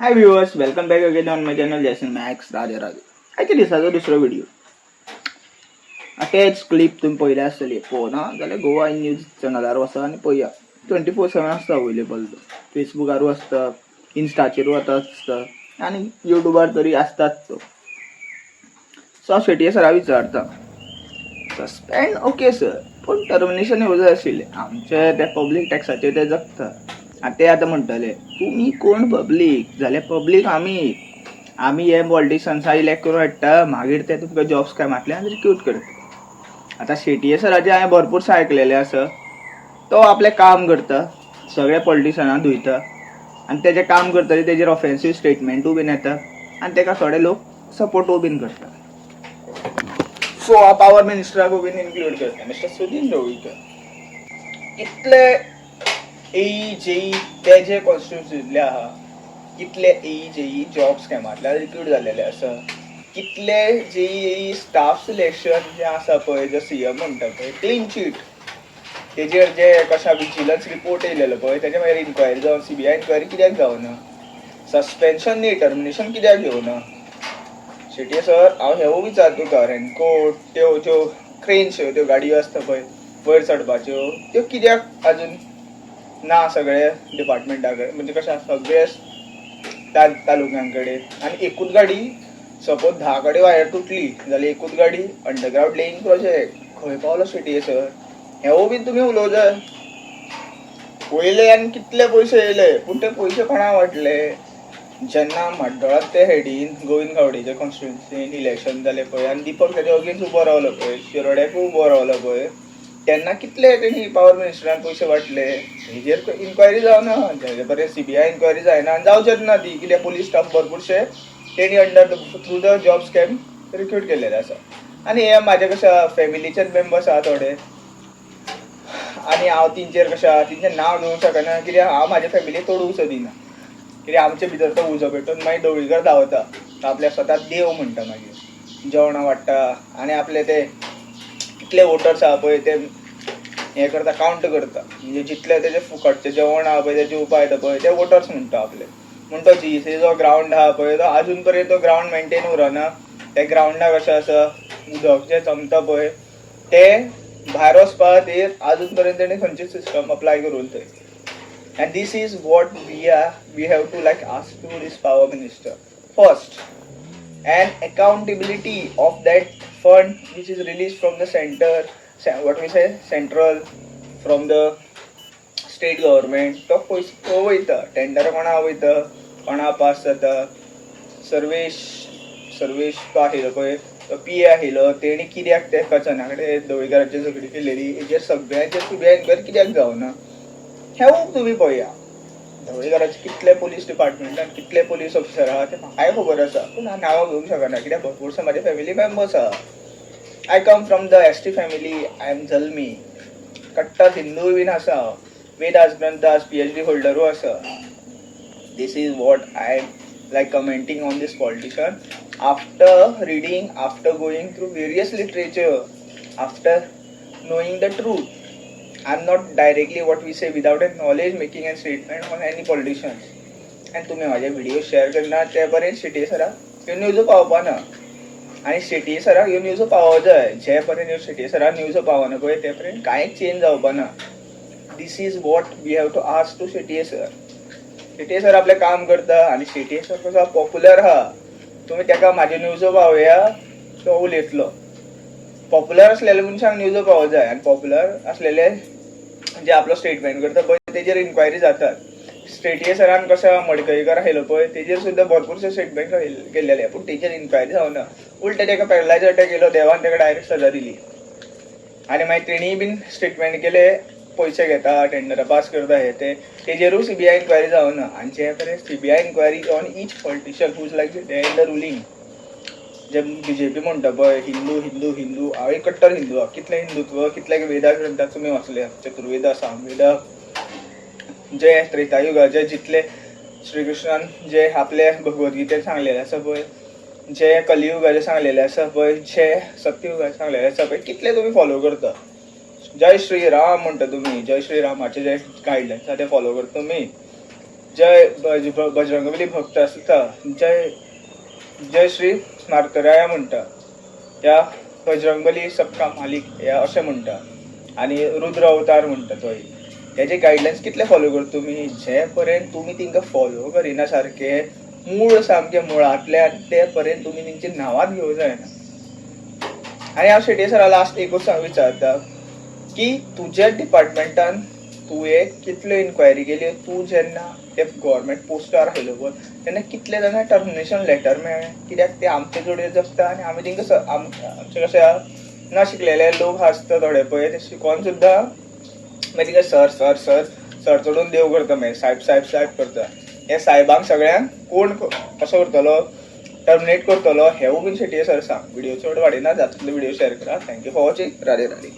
High viewers, welcome back again on my channel Jason max राजे राजे. आयच्या दिसाचो दुसरो व्हिडिओ. तेच क्लिप तुम्ही पळयले आसतली पळोवना जाल्यार गोवा न्यूज चॅनलार वचा आनी पळया. 24/7 आसता अवेलेबल तो. फेसबुकारूय आसता, इन्स्टाचेरूय आसता आनी युट्यूबार तरी आसताच तो. सो शेटये सरा विचारता, सस्पेंड ओके सर, पूण टर्मिनेशन येवं आशिल्लें. आमचे ते पब्लीक टॅक्साचेर ते जगता. ते आतां म्हणटले तुमी कोण पब्लीक जाल्यार पब्लीक आमी हे पॉलिटिशन्सा इलेक्ट करून हाडटा, मागीर ते तुमकां जॉब्स स्कॅमांतल्यान रिक्रूट करता. आतां शेटये सराचें हांवें भरपूरशें आयकलेलें आसा. तो आपलें काम करता, सगळे पॉलिटिशनाक धुयता आनी तेजें काम करतकीर तेजेर ऑफेन्सीव स्टेटमेंटूय बीन येता आनी ताका थोडे लोक सपोर्टूय बीन करता. सो पावर मिनिस्टराकूय बीन इन्क्लूड करता, मिस्टर सुदीन ढवळीकर. इतले AE ते जे कॉन्स्टिट्युन्सींतले आहा, कितले AE जॉब स्कॅमांतल्यान रिक्रूट जाल्लेले आसा, कितले JEE स्टाफ सिलेक्शन जे आसा पळय, जो CM म्हणटा पळय, क्लीन चीट तेजेर जे कशा विजिलन्स रिपोर्ट येयलेलो पळय, तेजे मागीर इन्क्वायरी जावन CBI इन्क्वायरी कित्याक जावना, सस्पेन्शन न्ही टर्मिनेशन कित्याक घेवना. शेटये सर, हांव हेवूय विचार तुका, रेनकोट त्यो ज्यो क्रेन्स त्यो गाडयो आसता पळय वयर चडपाच्यो, त्यो कित्याक आजून ना सगळे डिपार्टमेंटाकडे, म्हणजे कशें सगळे तालुक्यां कडेन. आनी एकूच गाडी सपोज 10 कडेन वायर तुटली जाल्यार एकूच गाडी अंडरग्रावंड लेईंग प्रोजेक्ट खंय पावलो शेटये सर, हेवूय बीन तुमी उलोवं जाय. पयल्यान कितले पयशे येयले, पूण ते पयशे कोणाक वाटले? जेन्ना म्हाड्डोळात ते हेडीन गोविंद गावडेचे कॉन्स्टिट्युन्सीन इलेक्शन जालें पळय आनी दिपक तेजे अगेन्स्ट उबो रावलो पळय, शिरोड्याकूय उबो रावलो पळय, तेन्ना कितले तेणी पावर मिनिस्टरान पयशे वाटले. हेजेर इन्क्वायरी जावना, हेजे बरें CBI इन्क्वायरी जायना आनी जावचेच ना ती, कित्याक पुलीस स्टाफ भरपूरशे तेणी through the job scam recruit केल्लेले आसा. आनी हे म्हाजे कशे फॅमिलीचेच मेंबर्स आहा थोडे, आनी हांव तेंचेर कशें आहा, तेंचें नांव घेवंक शकना, कित्याक हांव म्हाजे फॅमिलीक तोडूंक दिना. कित्याक आमचे भितर तो उजो पेटोवन मागीर ढवळीकर धांवता, आपल्या स्वता देव म्हणटा, मागीर जेवणां वाडटा आनी आपले ते कितले वोटर्स आहा पळय ते हें करता, कावंट करता. म्हणजे जितले तेजे फुकटचें जेवण आहा पळय, ते जेवपा येता पळय, ते वोटर्स म्हणटा आपले. पूण तो GECचो ग्रावंड आहा पळय, तो आजून पर्यंत तो ग्रावंड मेंटेन उरना. त्या ग्रावंडाक कशें आसा, उदक जें चमता पळय तें भायर वचपा खातीर आजून पर्यंत तेणी खंयचीच सिस्टम अप्लाय करूंक थंय. And this is what we have to ask to this power minister. First, an accountability of that fund which is released from the central, from the state government. तो पयसो वयता, टेंडर कोणा वयता, कोणा pass जाता. सर्वेश तो आशिल्लो पळय, तो PA आशिल्लो, तेणी कित्याक ते कचना कडेन ढवळीकराची झगडी केलेली, हेजेर सगळ्यांचेर CBI इन्क्वायरी कित्याक जावना, हेवूय तुमी पळया. ढवळीकराचे कितले पुलीस डिपार्टमेंटान कितले पुलीस ऑफिसर आहा ते म्हाकाय खबर आसा, पूण हांव नांवां घेवंक शकना, कित्याक भरपूरशे म्हाजे फॅमिली मेंबर्स आहा. I come from the ST family. I am जल्मी, कट्टर हिंदूय बीन आसा, वेदास ग्रंथास PhD होल्डरूय आसा. This is what I am commenting on this politician after reading, after going through various literature, after knowing the truth. I'm not directly what we say without a knowledge making a statement on any politicians. And तुम्ही माझे video share करना ते पर्यंत शेटये सराक ह्यो news पावपाना, आनी शेटये सराक ह्यो न्यूज पावो जाय. जे पर्यंत शेटये सराक न्यूज पावना पळय ते पर्यंत कांयच चेंज जावपाना. This is what we have to ask to Shetye sir. Shetye sir आपलें काम करता आनी शेटये सर कसो पॉप्युलर आहा, तुमी ताका म्हाजे न्यूज पावया तो उलयतलो. पॉप्युलर असलेल्या मनशांक न्यूज पावो जाय, आनी पॉप्युलर असलेले जे आपलो स्टेटमेंट करता पळय तेजेर इन्क्वायरी जातात. शेटये सरान कशें मडकयकर आशिल्लो पळय, तेजेर सुद्दां भरपूरशे स्टेटमेंट केल्लेले, पूण तेजेर इन्क्वायरी जावना. उलटे ताका पॅरलायज अटॅक केलो, देवान ताका डायरेक्ट सजा दिली. आनी मागीर तेणीय बीन स्टेटमेंट केले, पयशे घेता, टेंडर पास करता, हे तेजेरूय CBI इन्क्वायरी जावना. आनी जे पर्यंत CBI inquiry on each politician whose they in the ruling, जे BJP म्हणटा पळय हिंदू हिंदू हिंदू, हांव एक कट्टर हिंदू आहा. कितले हिंदुत्व, कितले वेदास ग्रंथाक तुमी वाचले, चतुर्वेद, सामवेद, जे त्रेतायुगाचे जितले श्रीकृष्णान जे आपले भगवद्गीतेत सांगलेले आसा पळय, जे कलियुगाचे सांगलेले आसा पळय, जे सत्ययुगाचे सांगलेले आसा पळय, कितले तुमी फॉलो करता. जय श्री राम म्हणटा तुमी, जय श्री रामाचे जे गायडलायन्स आसा ते फॉलो करता तुमी. बजरंगबली भक्त आसता जय जय श्री मार्तराया म्हणटा, त्या बजरंगबली सबका मालिक या अशें म्हणटा आनी रुद्र अवतार म्हणटा तोय. तेजे गायडलायन्स कितले फॉलो करता तुमी, जे पर्यंत तुमी तिंका फॉलो करिना सारके मूळ सामके मुळांतल्यान ते पर्यंत तुमी तेंची नांवांच घेवंक जायना. आनी हांव शेट्ये सरा लास्ट एकूच विचारता की तुज्या डिपार्टमेंटान तुवें कितल्यो इन्क्वायरी केल्यो, तूं जेन्ना ते गव्हर्मेंट पोस्टार आयलो पळय तेन्ना कितले जाणां टर्मिनेशन लेटर मेळ्ळें, कित्याक ते आमचे जोड्यो जगता आनी आमी तेंकां आमचे कशें न शिकलेले लोक आसता थोडे पळय ते शिकोन सुद्दां मागीर तिका सर सर सर सर चडून देव करता, मागीर साहेब साहेब साहेब करता. हे साहेबांक सगळ्यांक कोण कसो करतलो, टर्मिनेट करतलो हेवूय बीन शेट्ये सर सांग. व्हिडिओ चड वाडयना, जाता तितलो व्हिडिओ शेअर करा. Thank you for watching. Radhe Radhe.